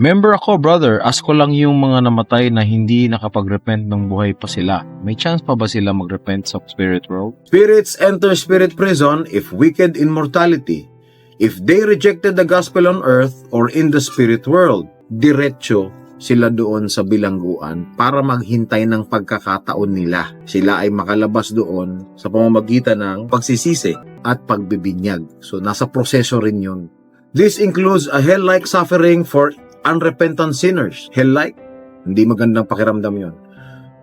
Member ako, brother. Ask ko lang yung mga namatay na hindi nakapag-repent nung buhay pa sila. May chance pa ba sila mag-repent sa spirit world? Spirits enter spirit prison if wicked in mortality. If they rejected the gospel on earth or in the spirit world, diretso sila doon sa bilangguan para maghintay ng pagkakataon nila. Sila ay makalabas doon sa pamamagitan ng pagsisisi at pagbibinyag. So, nasa proseso rin yun. This includes a hell-like suffering for unrepentant sinners. Hell-like? Hindi magandang pakiramdam yun.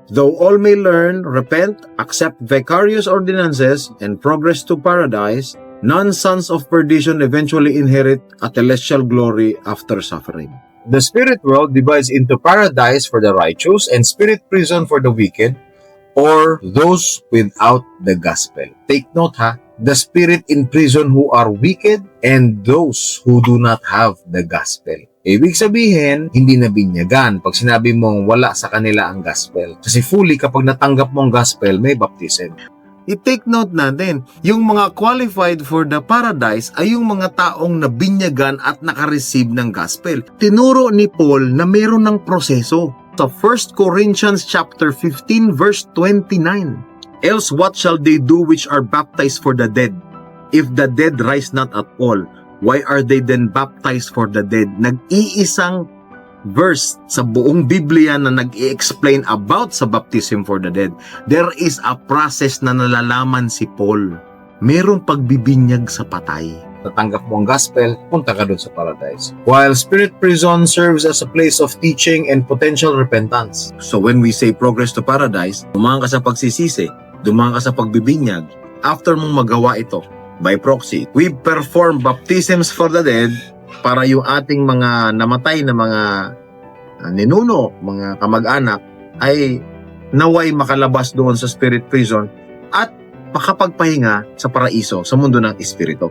Though all may learn, repent, accept vicarious ordinances, and progress to paradise, none sons of perdition eventually inherit a celestial glory after suffering. The spirit world divides into paradise for the righteous and spirit prison for the wicked, or those without the gospel. Take note ha, the spirit in prison who are wicked and those who do not have the gospel. Ibig sabihin, hindi na binyagan pag sinabi mong wala sa kanila ang gospel. Kasi fully kapag natanggap mo ang gospel, may baptism. I-take note natin, yung mga qualified for the paradise ay yung mga taong nabinyagan at nakareceive ng gospel. Tinuro ni Paul na meron ng proseso. Sa 1 Corinthians chapter 15 verse 29. Else what shall they do which are baptized for the dead? If the dead rise not at all, why are they then baptized for the dead? Nag-iisang verse sa buong Biblia na nag-i-explain about sa baptism for the dead. There is a process na nalalaman si Paul. Merong pagbibinyag sa patay. Tatanggap mo ang gospel, punta ka doon sa paradise. While spirit prison serves as a place of teaching and potential repentance. So when we say progress to paradise, dumaan ka sa pagsisisi, dumaan ka sa pagbibinyag. After mong magawa ito, by proxy, we perform baptisms for the dead para yung ating mga namatay na mga ninuno, mga kamag-anak ay naway makalabas doon sa spirit prison at makapagpahinga sa paraiso sa mundo ng espiritu.